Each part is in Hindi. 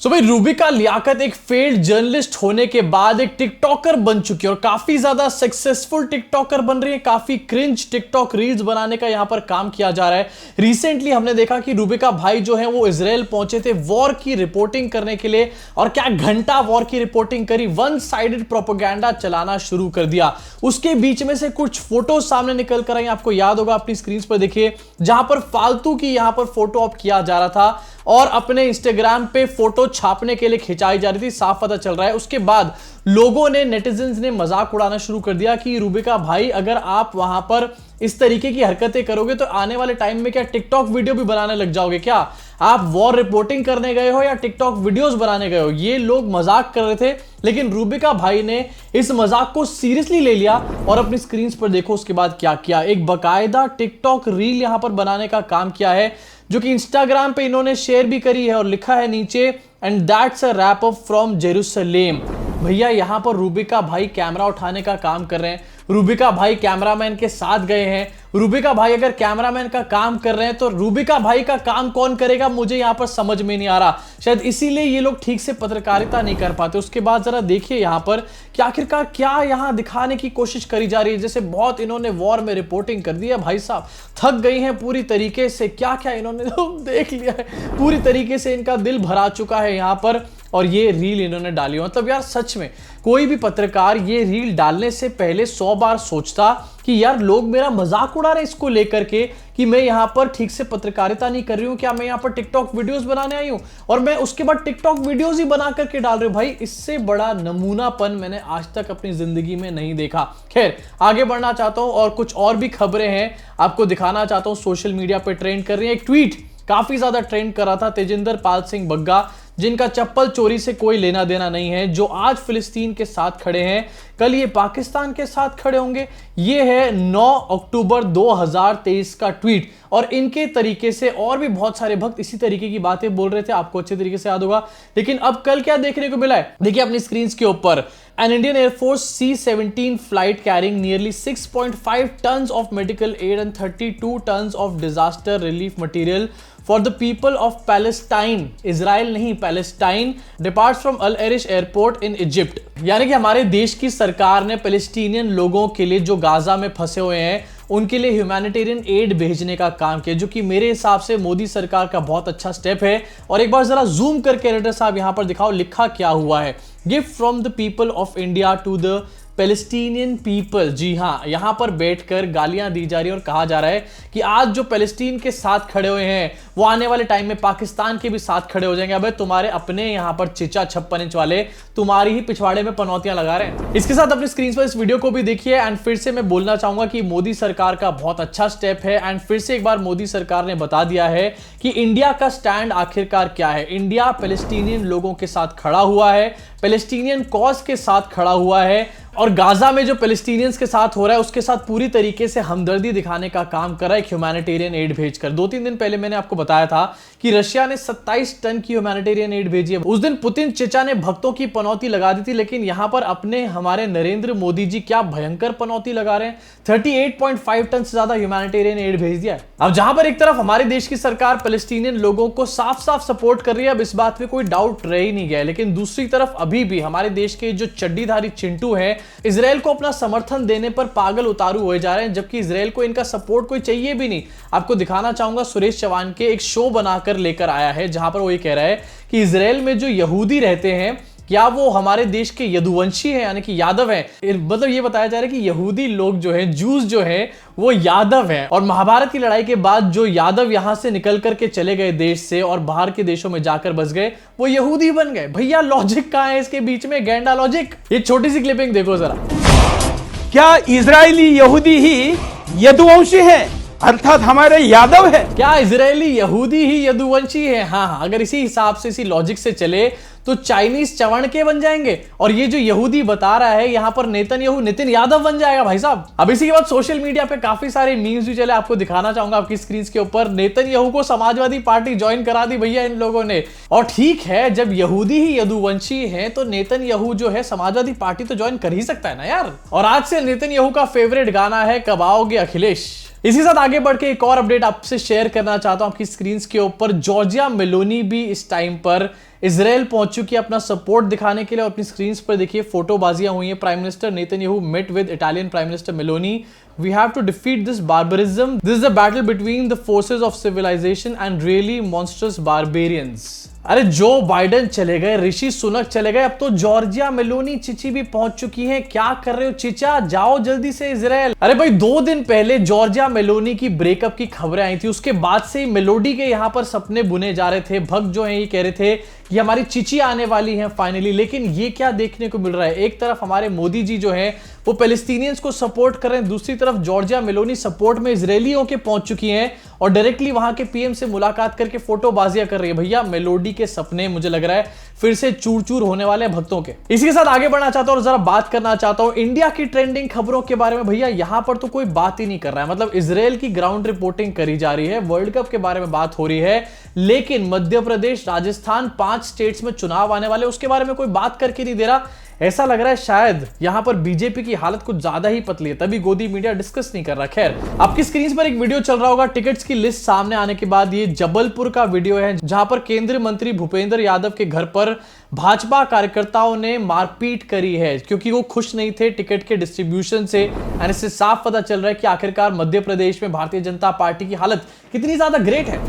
सो भाई रूबिका लियाकत एक फेल्ड जर्नलिस्ट होने के बाद एक टिकटॉकर बन चुकी है और काफी ज्यादा सक्सेसफुल टिकटॉकर बन रही है। काफी क्रिंज टिकटॉक रील्स बनाने का यहां पर काम किया जा रहा है। रिसेंटली हमने देखा कि रूबिका भाई जो है वो इजराइल पहुंचे थे वॉर की रिपोर्टिंग करने के लिए और क्या घंटा वॉर की रिपोर्टिंग करी, वन साइडेड प्रोपेगेंडा चलाना शुरू कर दिया। उसके बीच में से कुछ फोटो सामने निकल कर आई, आपको याद होगा, अपनी स्क्रीन पर देखिए, जहां पर फालतू की यहां पर फोटो ऑप किया जा रहा था और अपने इंस्टाग्राम पे फोटो छापने के लिए खिंचाई जा रही थी। साफ पता चल रहा है उसके बाद लोगों ने, नेटिजन्स ने मजाक उड़ाना शुरू कर दिया कि रूबिका भाई अगर आप वहां पर इस तरीके की हरकतें करोगे तो आने वाले टाइम में क्या टिकटॉक वीडियो भी बनाने लग जाओगे क्या? आप वॉर रिपोर्टिंग करने गए हो या टिकटॉक वीडियोस बनाने गए हो? ये लोग मजाक कर रहे थे, लेकिन रूबिका भाई ने इस मजाक को सीरियसली ले लिया और अपनी स्क्रीन पर देखो उसके बाद क्या किया। एक बकायदा टिकटॉक रील यहां पर बनाने का काम किया है जो कि इंस्टाग्राम पे इन्होंने शेयर भी करी है और लिखा है नीचे, and that's a wrap up from Jerusalem. भैया यहां पर रूबिका भाई कैमरा उठाने का काम कर रहे हैं, रूबिका भाई कैमरामैन के साथ गए हैं। रूबिका भाई अगर कैमरामैन का काम कर रहे हैं तो रूबिका भाई का काम कौन करेगा, मुझे यहां पर समझ में नहीं आ रहा। शायद इसीलिए ये लोग ठीक से पत्रकारिता नहीं कर पाते। उसके बाद जरा देखिए यहां पर कि आखिरकार क्या यहां दिखाने की कोशिश करी जा रही है। जैसे बहुत इन्होंने वॉर में रिपोर्टिंग कर दी है, भाई साहब थक गई हैं पूरी तरीके से। क्या क्या इन्होंने देख लिया है, पूरी तरीके से इनका दिल भरा चुका है यहां पर, और ये रील इन्होंने डाली। मतलब यार सच में कोई भी पत्रकार ये रील डालने से पहले 100 बार सोचता कि यार लोग मेरा मजाक उड़ा रहे हैं इसको लेकर के कि मैं यहां पर ठीक से पत्रकारिता नहीं कर रही हूं, क्या मैं यहां पर टिकटॉक वीडियोस बनाने आई हूं और मैं उसके बाद टिकटॉक वीडियोस ही बना करके डाल रही हूं। भाई इससे बड़ा नमूनापन मैंने आज तक अपनी जिंदगी में नहीं देखा। खैर आगे बढ़ना चाहता हूं और कुछ और भी खबरें हैं आपको दिखाना चाहता हूं, सोशल मीडिया पर ट्रेंड कर रही है। एक ट्वीट काफी ज्यादा ट्रेंड कर रहा था, तेजिंदर पाल सिंह बग्गा, जिनका चप्पल चोरी से कोई लेना देना नहीं है, जो आज फिलिस्तीन के साथ खड़े हैं, कल ये पाकिस्तान के साथ खड़े होंगे। ये है 9 अक्टूबर 2023 का ट्वीट और इनके तरीके से और भी बहुत सारे भक्त इसी तरीके की बातें बोल रहे थे, आपको अच्छे तरीके से याद होगा। लेकिन अब कल क्या देखने को मिला है, देखिए अपनी स्क्रीन के ऊपर, An Indian Air Force C-17 flight carrying nearly 6.5 tons of medical aid and 32 tons of disaster relief material for the people of Palestine, Israel नहीं Palestine, departs from Al Arish Airport in Egypt। यानी कि हमारे देश की सरकार ने पैलेस्टीनियन लोगों के लिए जो गाजा में फंसे हुए हैं उनके लिए ह्यूमैनिटेरियन एड भेजने का काम किया, जो कि मेरे हिसाब से मोदी सरकार का बहुत अच्छा स्टेप है। और एक बार जरा जूम करके एडिटर साहब यहां पर दिखाओ लिखा क्या हुआ है, gift from the people of India to the Palestinian people. जी हाँ, यहां पर बैठकर गालियां दी जा रही है और कहा जा रहा है कि आज जो पैलेस्टीन के साथ खड़े हुए हैं वो आने वाले टाइम में पाकिस्तान के भी साथ खड़े हो जाएंगे। अबे तुम्हारे अपने यहां पर चिचा 56 इंच वाले तुम्हारी ही पिछवाड़े में पनौतियां लगा रहे हैं। इसके साथ अपनी स्क्रीन पर इस वीडियो को भी देखिए एंड फिर से मैं बोलना चाहूंगा कि मोदी सरकार का बहुत अच्छा स्टेप है एंड फिर से एक बार मोदी सरकार ने बता दिया है कि इंडिया का स्टैंड आखिरकार क्या है। इंडिया पैलेस्टीनियन लोगों के साथ खड़ा हुआ है, पैलेस्टीनियन कॉज के साथ खड़ा हुआ है और गाजा में जो पैलेस्टीनियंस के साथ हो रहा है उसके साथ पूरी तरीके से हमदर्दी दिखाने का काम कर रहा है, ह्यूमैनिटेरियन एड भेजकर। 2-3 दिन पहले मैंने आपको बताया था कि रशिया ने 27 टन की ह्यूमैनिटेरियन एड भेजी है। उस दिन पुतिन चेचा ने भक्तों की पनौती लगा दी थी, लेकिन यहां पर अपने हमारे नरेंद्र मोदी जी क्या भयंकर पनौती लगा रहे हैं, 38.5 टन से ज्यादा ह्यूमैनिटेरियन एड भेज दिया है। अब जहां पर एक तरफ हमारे देश की सरकार पैलेस्टीनियन लोगों को साफ साफ सपोर्ट कर रही है, अब इस बात में कोई डाउट रह ही नहीं गया, लेकिन दूसरी तरफ अभी भी हमारे देश के जो चड्डीधारी चिंटू है इजराइल को अपना समर्थन देने पर पागल उतारू हुए जा रहे हैं, जबकि इजराइल को इनका सपोर्ट कोई चाहिए भी नहीं। आपको दिखाना चाहूंगा, सुरेश चौहान के एक शो बनाकर लेकर आया है जहां पर वो ये कह रहा है कि इजराइल में जो यहूदी रहते हैं क्या वो हमारे देश के यदुवंशी हैं, यानी कि यादव हैं। मतलब ये बताया जा रहा है कि यहूदी लोग जो हैं, जूस जो हैं, वो यादव हैं और महाभारत की लड़ाई के बाद जो यादव यहां से निकल करके चले गए देश से और बाहर के देशों में जाकर बस गए वो यहूदी बन गए। भैया लॉजिक कहां है इसके बीच में, गैंडा लॉजिक। ये छोटी सी क्लिपिंग देखो जरा। क्या इजरायली यहूदी ही यदुवंशी है, अर्थात हमारे यादव है? क्या इजरायली यहूदी ही यदुवंशी है? हाँ, अगर इसी हिसाब से, इसी लॉजिक से चले तो चाइनीज चवण के बन जाएंगे और ये जो यहूदी बता रहा है यहां पर नेतन्याहू नितिन यादव बन जाएगा भाई साहब। अब इसी के बाद सोशल मीडिया पे काफी सारे मीम्स भी चले, आपको दिखाना चाहूंगा आपकी स्क्रीन के ऊपर। नेतन्याहू को समाजवादी पार्टी ज्वाइन करा दी भैया इन लोगों ने। और ठीक है, जब यहूदी ही यदुवंशी है तो नेतन्याहू जो है समाजवादी पार्टी तो ज्वाइन कर ही सकता है ना यार। और आज से नेतन्याहू का फेवरेट गाना है कब आओगे अखिलेश। इसी साथ आगे बढ़ के एक और अपडेट आपसे शेयर करना चाहता हूं आपकी स्क्रीन के ऊपर। जॉर्जिया मेलोनी भी इस टाइम पर इजराइल पहुंच चुकी है अपना सपोर्ट दिखाने के लिए। और अपनी स्क्रीन पर देखिए फोटोबाजियां हुई है। Prime minister Netanyahu met with Italian prime minister Meloni. We have to defeat this barbarism. This is a battle between the forces of civilization and really monstrous barbarians. अरे जो बाइडेन चले गए, ऋषि सुनक चले गए, अब तो जॉर्जिया मेलोनी चिची भी पहुंच चुकी हैं। क्या कर रहे हो चिचा, जाओ जल्दी से इजराइल। अरे भाई 2 दिन पहले जॉर्जिया मेलोनी की ब्रेकअप की खबरें आई थी, उसके बाद से ही मेलोडी के यहां पर सपने बुने जा रहे थे। भक्त जो हैं ये कह रहे थे कि हमारी चिची आने वाली है फाइनली। लेकिन ये क्या देखने को मिल रहा है, एक तरफ हमारे मोदी जी जो है वो पैलेस्टीनियंस को सपोर्ट कर रहे हैं, दूसरी तरफ जॉर्जिया मेलोनी सपोर्ट में इजरायलियों के पहुंच चुकी हैं और डायरेक्टली वहां के पीएम से मुलाकात करके फोटोबाजियां कर रही है। भैया मेलोडी के सपने मुझे लग रहा है फिर से चूर चूर होने वाले हैं भक्तों के। इसी के साथ आगे बढ़ना चाहता हूं और जरा बात करना चाहता हूं इंडिया की ट्रेंडिंग खबरों के बारे में। भैया यहां पर तो कोई बात ही नहीं कर रहा है, मतलब इजराइल की ग्राउंड रिपोर्टिंग करी जा रही है, वर्ल्ड कप के बारे में बात हो रही है, लेकिन मध्य प्रदेश, राजस्थान 5 स्टेट्स में चुनाव आने वाले उसके बारे में कोई बात करके नहीं दे रहा। ऐसा लग रहा है शायद यहां पर बीजेपी की हालत कुछ ज्यादा ही पतली है, तभी गोदी मीडिया डिस्कस नहीं कर रहा। खैर आपकी स्क्रीन पर एक वीडियो चल रहा होगा टिकट्स की लिस्ट सामने आने के बाद। ये जबलपुर का वीडियो है जहां पर केंद्रीय मंत्री भूपेंद्र यादव के घर पर भाजपा कार्यकर्ताओं ने मारपीट करी है क्योंकि वो खुश नहीं थे टिकट के डिस्ट्रीब्यूशन से। और इससे साफ पता चल रहा है कि आखिरकार मध्य प्रदेश में भारतीय जनता पार्टी की हालत कितनी ज्यादा ग्रेट है।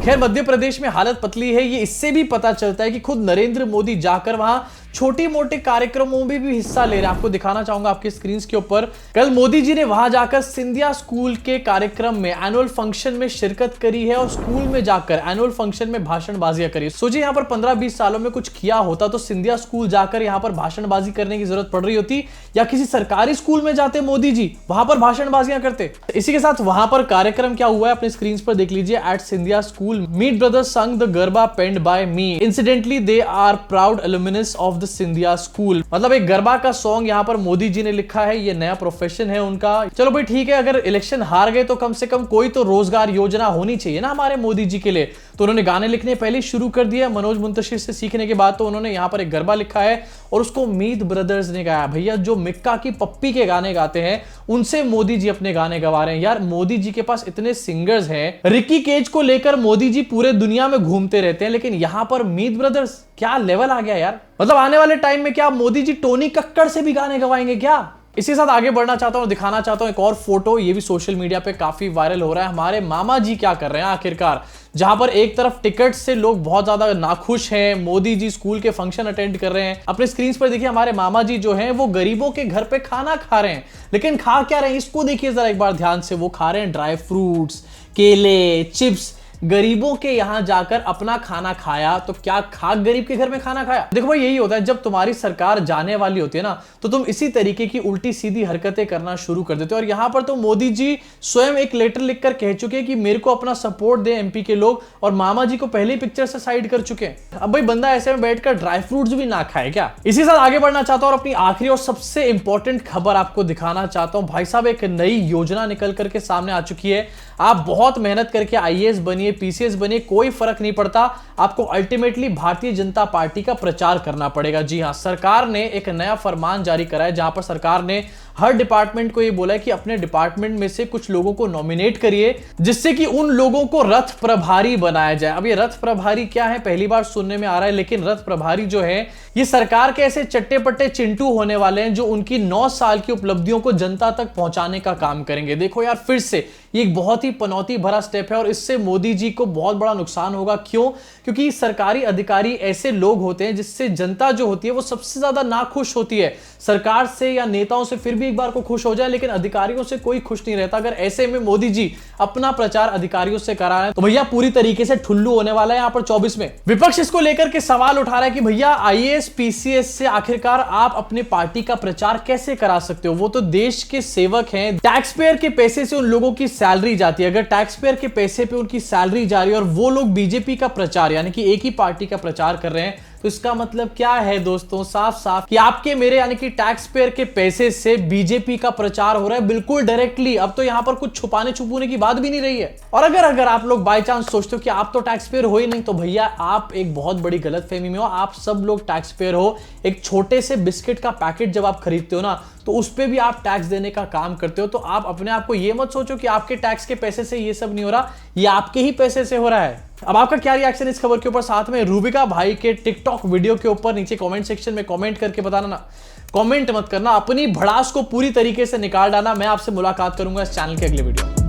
खैर मध्य प्रदेश में हालत पतली है, ये इससे भी पता चलता है कि खुद नरेंद्र मोदी जाकर वहां छोटे मोटे कार्यक्रमों में भी हिस्सा ले रहे हैं। आपको दिखाना चाहूंगा आपकी स्क्रीन के ऊपर। कल मोदी जी ने वहां जाकर सिंधिया स्कूल के कार्यक्रम में एनुअल फंक्शन में शिरकत करी है और स्कूल में जाकर एनुअल फंक्शन में भाषणबाजियां करी। सोचिए यहां पर 15-20 सालों में कुछ किया होता तो सिंधिया स्कूल जाकर यहां पर भाषणबाजी करने की जरूरत पड़ रही होती, या किसी सरकारी स्कूल में जाते मोदी जी वहां पर भाषणबाजियां करते। इसी के साथ वहां पर कार्यक्रम क्या हुआ है अपनी स्क्रीन पर देख लीजिए। At Scindia school meet brothers sang the garba penned by me, incidentally they are proud alumnus of the Scindia school. मतलब एक गरबा का सॉन्ग यहाँ पर मोदी जी ने लिखा है, ये नया प्रोफेशन है उनका। चलो भाई ठीक है, अगर इलेक्शन हार गए तो कम से कम कोई तो रोजगार योजना होनी चाहिए ना हमारे मोदी जी के लिए। तो उन्होंने गाने लिखने पहले शुरू कर दिया, मनोज मुंतशिर से सीखने के बाद तो उन्होंने यहाँ पर एक गरबा लिखा है और उसको मीत ब्रदर्स ने गाया। भैया जो मिक्का की पप्पी के गाने गाते हैं उनसे मोदी जी अपने गाने गवा रहे हैं। यार मोदी जी के पास इतने सिंगर्स हैं, रिकी केज को लेकर मोदी जी पूरे दुनिया में घूमते रहते हैं, लेकिन यहां पर मीत ब्रदर्स, क्या लेवल आ गया यार। मतलब आने वाले टाइम में क्या मोदी जी टोनी कक्कड़ से भी गाने गवाएंगे क्या। इसी के साथ आगे बढ़ना चाहता हूं और दिखाना चाहता हूं एक और फोटो, ये भी सोशल मीडिया पे काफी वायरल हो रहा है। हमारे मामा जी क्या कर रहे हैं आखिरकार, जहां पर एक तरफ टिकट से लोग बहुत ज्यादा नाखुश हैं, मोदी जी स्कूल के फंक्शन अटेंड कर रहे हैं। अपने स्क्रीन पर देखिए हमारे मामा जी जो हैं वो गरीबों के घर पे खाना खा रहे हैं, लेकिन खा क्या रहे हैं इसको देखिए जरा एक बार ध्यान से। वो खा रहे हैं ड्राई फ्रूट्स, केले, चिप्स। गरीबों के यहां जाकर अपना खाना खाया तो क्या खाक गरीब के घर में खाना खाया। देखो भाई यही होता है, जब तुम्हारी सरकार जाने वाली होती है ना तो तुम इसी तरीके की उल्टी सीधी हरकतें करना शुरू कर देते हो। और यहां पर तो मोदी जी स्वयं एक लेटर लिखकर कह चुके हैं कि मेरे को अपना सपोर्ट दे एमपी के लोग, और मामा जी को पहले पिक्चर से साइड कर चुके हैं। अब भाई बंदा ऐसे में बैठकर ड्राई फ्रूट्स भी ना खाए क्या। इसी साथ आगे बढ़ना चाहता हूं और अपनी आखिरी और सबसे इंपॉर्टेंट खबर आपको दिखाना चाहता हूं। भाई साहब एक नई योजना निकल करके सामने आ चुकी है। आप बहुत मेहनत करके आईएएस बनिए, पीसीएस बनिए, कोई फर्क नहीं पड़ता, आपको अल्टीमेटली भारतीय जनता पार्टी का प्रचार करना पड़ेगा। जी हां, सरकार ने एक नया फरमान जारी करा है जहां पर सरकार ने हर डिपार्टमेंट को यह बोला है कि अपने डिपार्टमेंट में से कुछ लोगों को नॉमिनेट करिए जिससे कि उन लोगों को रथ प्रभारी बनाया जाए। अब ये रथ प्रभारी क्या है पहली बार सुनने में आ रहा है, लेकिन रथ प्रभारी जो है ये सरकार के ऐसे चट्टे पट्टे चिंटू होने वाले हैं जो उनकी 9 साल की उपलब्धियों को जनता तक पहुंचाने का काम करेंगे। देखो यार फिर से ये एक बहुत ही पनौती भरा स्टेप है और इससे मोदी जी को बहुत बड़ा नुकसान होगा। क्यों? क्योंकि सरकारी अधिकारी ऐसे लोग होते हैं जिससे जनता जो होती है वो सबसे ज्यादा नाखुश होती है। सरकार से या नेताओं से फिर भी एक बार को खुश हो जाए, लेकिन अधिकारियों से कोई खुश नहीं रहता। अगर ऐसे में मोदी जी अपना प्रचार अधिकारियों से करा रहे हैं तो भैया पूरी तरीके से ठुल्लू होने वाला है यहाँ पर 24 में। विपक्ष इसको लेकर के सवाल उठा रहा है कि भैया आईएएस पीसीएस से आखिरकार आप अपने पार्टी का प्रचार कैसे करा सकते हो, वो तो देश के सेवक हैं, टैक्स पेयर के पैसे से उन लोगों की सैलरी जाती है। अगर टैक्स पेयर के पैसे पे उनकी सैलरी जा रही है और वो लोग बीजेपी का प्रचार यानी कि एक ही पार्टी का प्रचार कर रहे हैं तो इसका मतलब क्या है दोस्तों, साफ साफ कि आपके मेरे यानी कि टैक्स पेयर के पैसे से बीजेपी का प्रचार हो रहा है बिल्कुल डायरेक्टली। अब तो यहां पर कुछ छुपाने छुपूने की बात भी नहीं रही है। और अगर आप लोग बाय चांस सोचते हो कि आप तो टैक्स पेयर हो ही नहीं, तो भैया आप एक बहुत बड़ी गलतफहमी में हो। आप सब लोग टैक्स पेयर हो। एक छोटे से बिस्किट का पैकेट जब आप खरीदते हो ना, तो उस पे भी आप टैक्स देने का काम करते हो। तो आप अपने आप को ये मत सोचो कि आपके टैक्स के पैसे से ये सब नहीं हो रहा, ये आपके ही पैसे से हो रहा है। अब आपका क्या रिएक्शन इस खबर के ऊपर, साथ में रूबिका भाई के टिकटॉक वीडियो के ऊपर नीचे कमेंट सेक्शन में कमेंट करके बताना ना। कमेंट मत करना, अपनी भड़ास को पूरी तरीके से निकाल डालना। मैं आपसे मुलाकात करूंगा इस चैनल के अगले वीडियो में।